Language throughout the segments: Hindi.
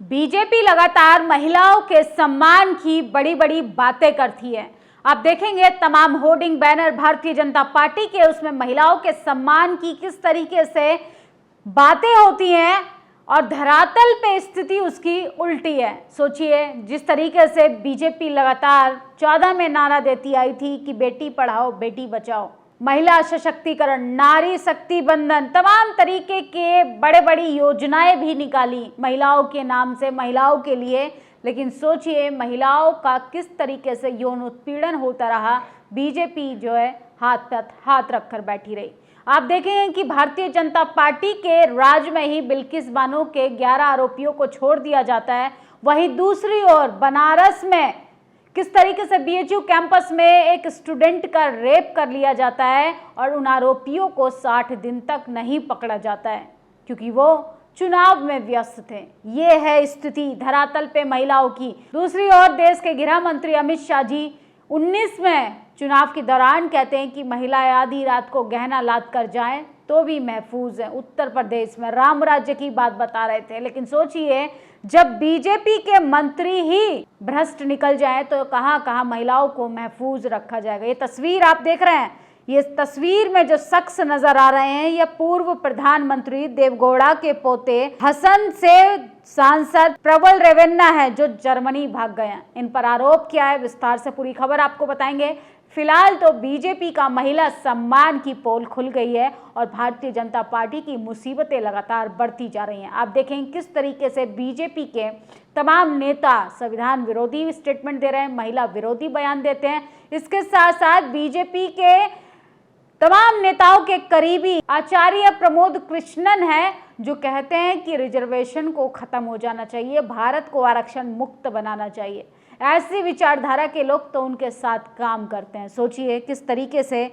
बीजेपी लगातार महिलाओं के सम्मान की बड़ी बड़ी बातें करती है। आप देखेंगे तमाम hoarding banner Bharatiya Janata party के, उसमें महिलाओं के सम्मान की किस तरीके से बातें होती हैं और धरातल पे स्थिति उसकी उल्टी है। सोचिए, जिस तरीके से बीजेपी लगातार 14 में नारा देती आई थी कि बेटी पढ़ाओ बेटी बचाओ, महिला सशक्तिकरण, नारी शक्ति बंधन, तमाम तरीके के बड़े बड़ी योजनाएं भी निकाली महिलाओं के नाम से, महिलाओं के लिए। लेकिन सोचिए महिलाओं का किस तरीके से यौन उत्पीड़न होता रहा। बीजेपी जो है हाथ पर हाथ रखकर बैठी रही। आप देखेंगे कि भारतीय जनता पार्टी के राज में ही बिल्किस बानो के 11 आरोपियों को छोड़ दिया जाता है। वहीं दूसरी ओर बनारस में किस तरीके से बीएचयू कैंपस में एक स्टूडेंट का रेप कर लिया जाता है और उन आरोपियों को 60 दिन तक नहीं पकड़ा जाता है क्योंकि वो चुनाव में व्यस्त थे। ये है स्थिति धरातल पे महिलाओं की। दूसरी ओर देश के गृह मंत्री अमित शाह जी 19 में चुनाव के दौरान कहते हैं कि महिलाएं आधी रात को गहना लाद कर जाएं तो भी महफूज है। उत्तर प्रदेश में राम राज्य की बात बता रहे थे। लेकिन सोचिए, जब बीजेपी के मंत्री ही भ्रष्ट निकल जाए तो कहां कहां महिलाओं को महफूज रखा जाएगा। ये तस्वीर आप देख रहे हैं, ये तस्वीर में जो शख्स नजर आ रहे हैं ये पूर्व प्रधानमंत्री देवगौड़ा के पोते हसन से सांसद प्रबल रेवन्ना है जो जर्मनी भाग गए हैं। इन पर आरोप क्या है, विस्तार से पूरी खबर आपको बताएंगे। फिलहाल तो बीजेपी का महिला सम्मान की पोल खुल गई है और भारतीय जनता पार्टी की मुसीबतें लगातार बढ़ती जा रही हैं। आप देखें किस तरीके से बीजेपी के तमाम नेता संविधान विरोधी स्टेटमेंट दे रहे हैं, महिला विरोधी बयान देते हैं। इसके साथ साथ बीजेपी के तमाम नेताओं के करीबी आचार्य प्रमोद कृष्णन है जो कहते हैं कि रिजर्वेशन को खत्म हो जाना चाहिए, भारत को आरक्षण मुक्त बनाना चाहिए। ऐसी विचारधारा के लोग तो उनके साथ काम करते हैं। सोचिए किस तरीके से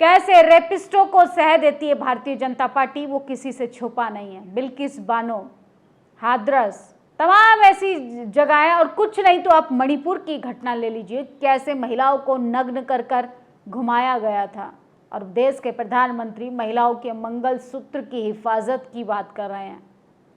कैसे रेपिस्टों को सह देती है भारतीय जनता पार्टी, वो किसी से छुपा नहीं है। बिल्किस बानो, हाथरस, तमाम ऐसी जगहें, और कुछ नहीं तो आप मणिपुर की घटना ले लीजिए, कैसे महिलाओं को नग्न कर कर घुमाया गया था और देश के प्रधानमंत्री महिलाओं के मंगलसूत्र की हिफाजत की बात कर रहे हैं।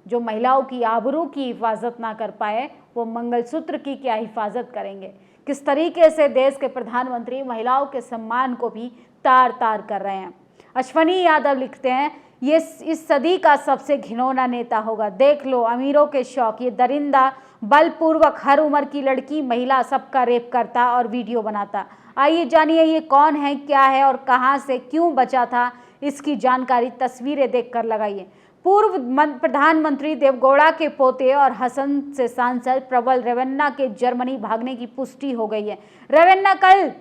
जो महिलाओं की आबरू की हिफाजत ना कर पाए वो मंगलसूत्र की क्या हिफाजत करेंगे। किस तरीके से देश के प्रधानमंत्री महिलाओं के सम्मान को भी तार तार कर रहे हैं। अश्वनी यादव लिखते हैं ये इस सदी का सबसे घिनौना नेता होगा। देख लो अमीरों के शौक, ये दरिंदा बलपूर्वक हर उम्र की लड़की महिला सबका रेप करता और वीडियो बनाता। आइए जानिए ये कौन है, क्या है और कहां से क्यों बचा था, इसकी जानकारी तस्वीरें देखकर लगाइए। पूर्व प्रधानमंत्री देवगौड़ा के पोते और हसन से सांसद प्रबल रेवन्ना के जर्मनी भागने की पुष्टि हो गई है। रेवन्ना कल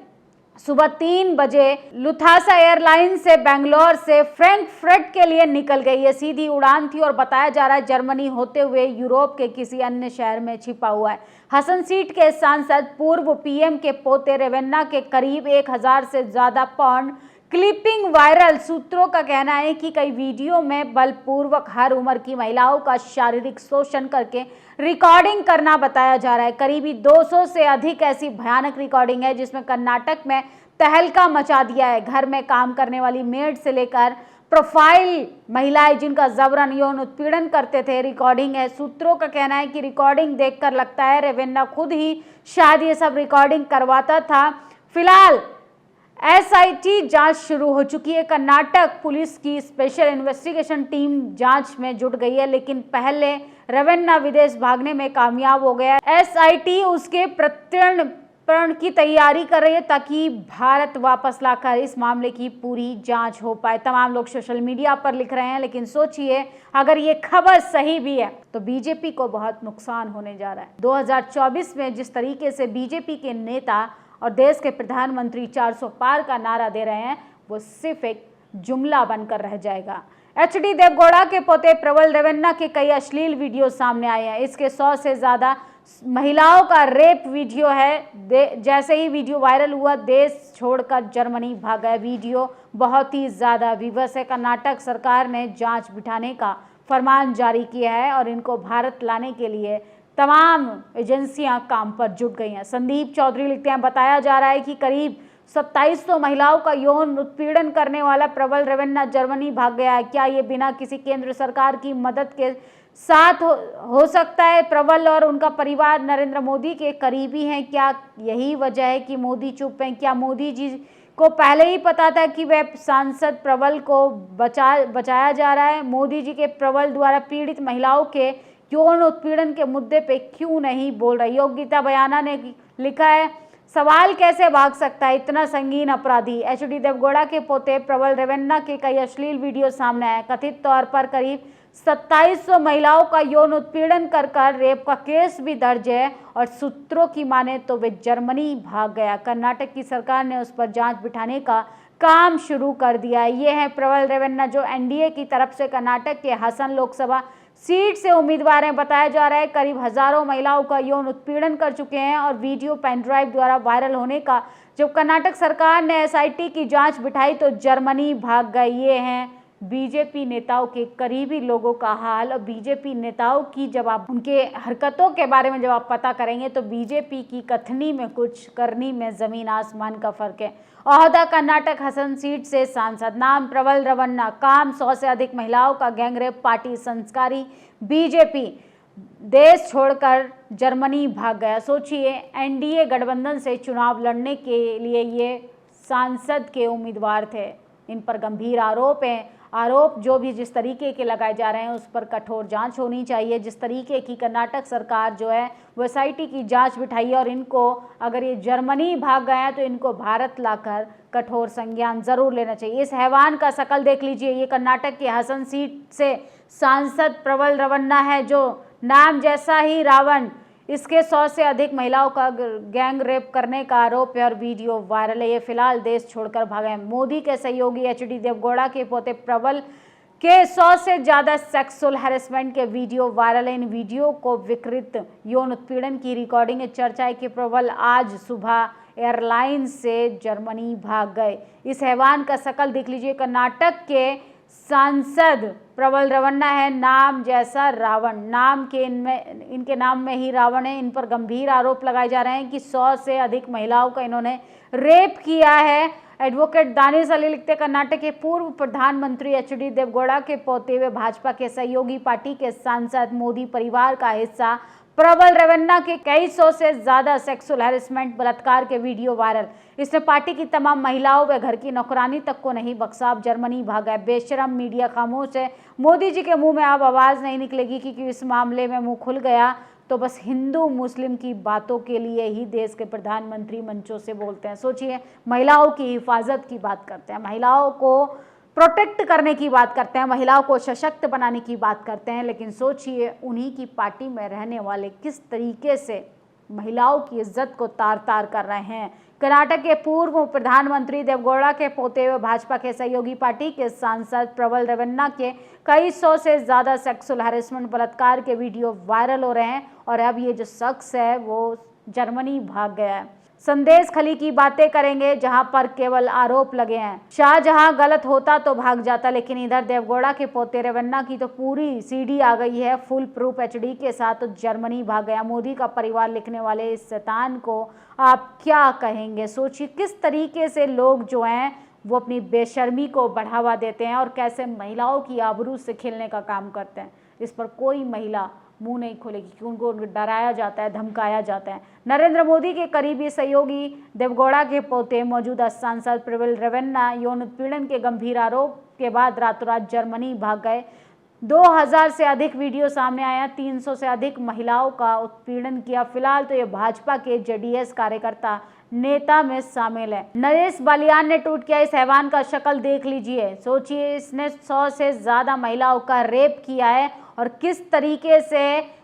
सुबह 3 बजे लुफ्थांसा एयरलाइन से बेंगलोर से फ्रैंकफर्ट के लिए निकल गई। ये सीधी उड़ान थी और बताया जा रहा है जर्मनी होते हुए यूरोप के किसी अन्य शहर में छिपा हुआ है। हसन सीट के सांसद पूर्व पीएम के पोते रेवन्ना के करीब 1000 से ज्यादा पॉर्न क्लिपिंग वायरल। सूत्रों का कहना है कि कई वीडियो में बलपूर्वक हर उम्र की महिलाओं का शारीरिक शोषण करके रिकॉर्डिंग करना बताया जा रहा है। करीबी 200 से अधिक ऐसी भयानक रिकॉर्डिंग है जिसमें कर्नाटक में तहलका मचा दिया है। घर में काम करने वाली मेड से लेकर प्रोफाइल महिलाएं जिनका जबरन यौन उत्पीड़न करते थे, रिकॉर्डिंग है। सूत्रों का कहना है कि रिकॉर्डिंग देखकर लगता है रेवन्ना खुद ही शायद ये सब रिकॉर्डिंग करवाता था। फिलहाल एसआईटी जांच शुरू हो चुकी है। कर्नाटक पुलिस की स्पेशल इन्वेस्टिगेशन टीम जांच में जुट गई है, लेकिन पहले रेवन्ना विदेश भागने में कामयाब हो गया। एसआईटी उसके प्रत्यर्पण की तैयारी कर रही है ताकि भारत वापस लाकर इस मामले की पूरी जांच हो पाए। तमाम लोग सोशल मीडिया पर लिख रहे हैं, लेकिन सोचिए अगर ये खबर सही भी है तो बीजेपी को बहुत नुकसान होने जा रहा है। 2024 में जिस तरीके से बीजेपी के नेता और देश के प्रधानमंत्री 400 पार का नारा दे रहे हैं वो सिर्फ एक जुमला बनकर रह जाएगा। एचडी देवगौड़ा के पोते प्रबल रेवन्ना के कई अश्लील वीडियो सामने आए हैं। इसके 100 से ज़्यादा महिलाओं का रेप वीडियो है। जैसे ही वीडियो वायरल हुआ देश छोड़कर जर्मनी भाग गया। वीडियो बहुत ही ज़्यादा विवश है। कर्नाटक सरकार ने जांच बिठाने का फरमान जारी किया है और इनको भारत लाने के लिए तमाम एजेंसियां काम पर जुट गई हैं। संदीप चौधरी लिखते हैं बताया जा रहा है कि करीब 2700 महिलाओं का यौन उत्पीड़न करने वाला प्रबल रेवन्ना जर्मनी भाग गया है। क्या ये बिना किसी केंद्र सरकार की मदद के साथ हो सकता है प्रबल और उनका परिवार नरेंद्र मोदी के करीबी हैं। क्या यही वजह है कि मोदी चुप हैं? क्या मोदी जी को पहले ही पता था कि वह सांसद प्रबल को बचाया जा रहा है? मोदी जी के प्रबल द्वारा पीड़ित महिलाओं के यौन उत्पीड़न के मुद्दे पे क्यों नहीं बोल रही? योगिता बयाना ने लिखा है, सवाल कैसे भाग सकता है इतना संगीन अपराधी। एचडी देवगौड़ा के पोते प्रबल रेवन्ना के कई अश्लील वीडियो सामने आए। कथित तौर पर करीब 2700 महिलाओं का यौन उत्पीड़न कर रेप का केस भी दर्ज है और सूत्रों की माने तो वे जर्मनी भाग गया। कर्नाटक की सरकार ने उस पर जांच बिठाने का काम शुरू कर दिया है। ये है प्रबल रेवन्ना जो एनडीए की तरफ से कर्नाटक के हासन लोकसभा सीट से उम्मीदवार हैं। बताया जा रहा है करीब हजारों महिलाओं का यौन उत्पीड़न कर चुके हैं और वीडियो पेनड्राइव द्वारा वायरल होने का जब कर्नाटक सरकार ने एसआईटी की जांच बिठाई तो जर्मनी भाग गए। ये हैं बीजेपी नेताओं के करीबी लोगों का हाल। और बीजेपी नेताओं की जब आप उनके हरकतों के बारे में जब आप पता करेंगे तो बीजेपी की कथनी में कुछ करनी में जमीन आसमान का फर्क है। ओहदा कर्नाटक हसन सीट से सांसद, नाम प्रबल रेवन्ना, काम 100 से अधिक महिलाओं का गैंगरेप, पार्टी संस्कारी बीजेपी, देश छोड़कर जर्मनी भाग गया। सोचिए एनडीए गठबंधन से चुनाव लड़ने के लिए ये सांसद के उम्मीदवार थे। इन पर गंभीर आरोप हैं। आरोप जो भी जिस तरीके के लगाए जा रहे हैं उस पर कठोर जांच होनी चाहिए। जिस तरीके की कर्नाटक सरकार जो है वो एसआईटी की जांच बिठाई है और इनको अगर ये जर्मनी भाग गए हैं तो इनको भारत लाकर कठोर संज्ञान जरूर लेना चाहिए। इस हैवान का शकल देख लीजिए। ये कर्नाटक के हसन सीट से सांसद प्रबल रेवन्ना है जो नाम जैसा ही रावण। इसके 100 से अधिक महिलाओं का गैंग रेप करने का आरोप है और वीडियो वायरल है। ये फिलहाल देश छोड़कर भागे। मोदी के सहयोगी एचडी देवगौड़ा के पोते प्रबल के 100 से ज़्यादा सेक्सुअल हैरेसमेंट के वीडियो वायरल है। इन वीडियो को विकृत यौन उत्पीड़न की रिकॉर्डिंग चर्चा है कि प्रबल आज सुबह एयरलाइन से जर्मनी भाग गए। इस हैवान का शकल देख लीजिए। कर्नाटक के सांसद प्रबल रेवन्ना है, नाम जैसा रावण। नाम के इनके नाम में ही रावण है। इन पर गंभीर आरोप लगाए जा रहे हैं कि 100 से अधिक महिलाओं का इन्होंने रेप किया है। एडवोकेट दानिश अली लिखते, कर्नाटक के पूर्व प्रधानमंत्री एचडी देवगौड़ा के पोते वे भाजपा के सहयोगी पार्टी के सांसद, मोदी परिवार का हिस्सा प्रबल रेवन्ना के कई 100 से ज्यादा सेक्सुअल हैरेसमेंट, बलात्कार के वीडियो वायरल। इसने पार्टी की तमाम महिलाओं व घर की नौकरानी तक को नहीं बख्शा। अब जर्मनी भागा है। बेशरम मीडिया खामोश है। मोदी जी के मुंह में अब आवाज नहीं निकलेगी क्योंकि इस मामले में मुंह खुल गया तो बस हिंदू मुस्लिम की बातों के लिए ही देश के प्रधानमंत्री मंचों से बोलते हैं। सोचिए महिलाओं की हिफाजत की बात करते हैं, महिलाओं को प्रोटेक्ट करने की बात करते हैं, महिलाओं को सशक्त बनाने की बात करते हैं, लेकिन सोचिए उन्हीं की पार्टी में रहने वाले किस तरीके से महिलाओं की इज्जत को तार तार कर रहे हैं। कर्नाटक के पूर्व प्रधानमंत्री देवगौड़ा के पोते व भाजपा के सहयोगी पार्टी के सांसद प्रबल रेवन्ना के कई 100 से ज़्यादा सेक्सुअल हैरेसमेंट, बलात्कार के वीडियो वायरल हो रहे हैं और अब ये जो शख्स है वो जर्मनी भाग गया है। संदेश खली की बातें करेंगे जहां पर केवल आरोप लगे हैं। शाहजहां गलत होता तो भाग जाता, लेकिन इधर देवगौड़ा के पोते रेवन्ना की तो पूरी सीडी आ गई है फुल प्रूफ एचडी के साथ, तो जर्मनी भाग गया। मोदी का परिवार लिखने वाले इस शैतान को आप क्या कहेंगे? सोचिए किस तरीके से लोग जो हैं वो अपनी बेशर्मी को बढ़ावा देते हैं और कैसे महिलाओं की आबरू से खेलने का काम करते हैं। इस पर कोई महिला मुंह नहीं खोलेगी क्योंकि उनको डराया जाता है, धमकाया जाता है। नरेंद्र मोदी के करीबी सहयोगी देवगौड़ा के पोते मौजूदा सांसद प्रबल रेवन्ना यौन उत्पीड़न के गंभीर आरोप के बाद रातों रात जर्मनी भाग गए। 2000 से अधिक वीडियो सामने आया, 300 से अधिक महिलाओं का उत्पीड़न किया। फिलहाल तो ये भाजपा के जेडीएस कार्यकर्ता नेता में शामिल है। नरेश बालियान ने ट्वीट किया, इस हैवान का शक्ल देख लीजिए। सोचिए इसने 100 से ज्यादा महिलाओं का रेप किया है और किस तरीके से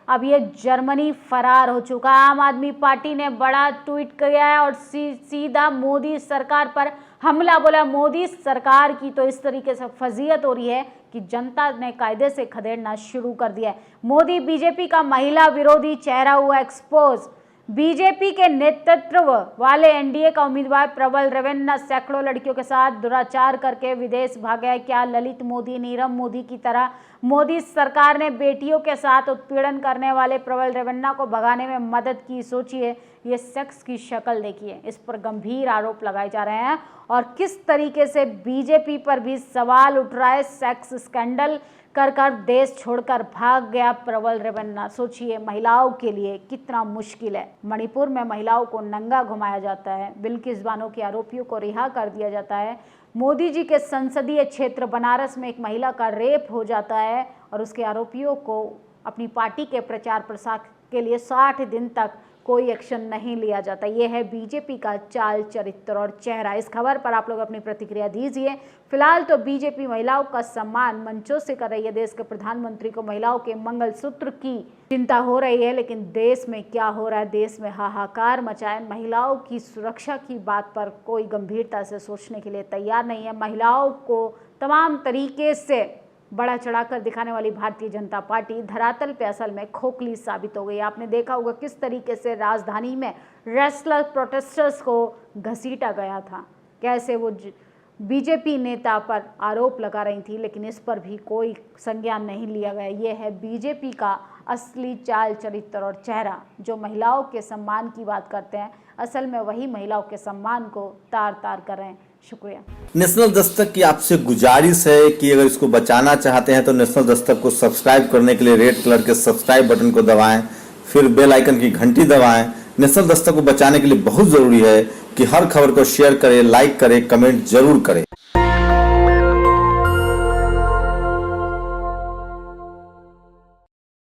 अब ये जर्मनी फरार हो चुका है। आम आदमी पार्टी ने बड़ा ट्वीट किया है और सीधा मोदी सरकार पर हमला बोला। मोदी सरकार की तो इस तरीके से फजीहत हो रही है कि जनता ने कायदे से खदेड़ना शुरू कर दिया है। मोदी बीजेपी का महिला विरोधी चेहरा हुआ एक्सपोज। बीजेपी के नेतृत्व वाले एनडीए का उम्मीदवार प्रबल रेवन्ना सैकड़ों लड़कियों के साथ दुराचार करके विदेश भागा है। क्या ललित मोदी, नीरव मोदी की तरह मोदी सरकार ने बेटियों के साथ उत्पीड़न करने वाले प्रबल रेवन्ना को भगाने में मदद की? सोचिए ये शख्स की शक्ल देखिए। इस पर गंभीर आरोप लगाए जा रहे हैं और किस तरीके से बीजेपी पर भी सवाल उठ रहा है। सेक्स स्कैंडल कर देश छोड़कर भाग गया प्रबल रेवन्ना। सोचिए महिलाओं के लिए कितना मुश्किल है। मणिपुर में महिलाओं को नंगा घुमाया जाता है, बिल्किस बानो के आरोपियों को रिहा कर दिया जाता है, मोदी जी के संसदीय क्षेत्र बनारस में एक महिला का रेप हो जाता है और उसके आरोपियों को अपनी पार्टी के प्रचार प्रसार के लिए 60 दिन तक कोई एक्शन नहीं लिया जाता। ये है बीजेपी का चाल, चरित्र और चेहरा। इस खबर पर आप लोग अपनी प्रतिक्रिया दीजिए। फिलहाल तो बीजेपी महिलाओं का सम्मान मंचों से कर रही है। देश के प्रधानमंत्री को महिलाओं के मंगलसूत्र की चिंता हो रही है, लेकिन देश में क्या हो रहा है, देश में हाहाकार मचा है। महिलाओं की सुरक्षा की बात पर कोई गंभीरता से सोचने के लिए तैयार नहीं है। महिलाओं को तमाम तरीके से बड़ा चढ़ाकर दिखाने वाली भारतीय जनता पार्टी धरातल पे असल में खोखली साबित हो गई। आपने देखा होगा किस तरीके से राजधानी में रेस्लर प्रोटेस्टर्स को घसीटा गया था, कैसे वो बीजेपी नेता पर आरोप लगा रही थी, लेकिन इस पर भी कोई संज्ञान नहीं लिया गया। ये है बीजेपी का असली चाल, चरित्र और चेहरा। जो महिलाओं के सम्मान की बात करते हैं, असल में वही महिलाओं के सम्मान को तार तार कर रहे हैं। शुक्रिया। नेशनल दस्तक की आपसे गुजारिश है कि अगर इसको बचाना चाहते हैं तो नेशनल दस्तक को सब्सक्राइब करने के लिए रेड कलर के सब्सक्राइब बटन को दबाएं, फिर बेल आइकन की घंटी दबाएं। नेशनल दस्तक को बचाने के लिए बहुत जरूरी है कि हर खबर को शेयर करें, लाइक करें, कमेंट जरूर करें।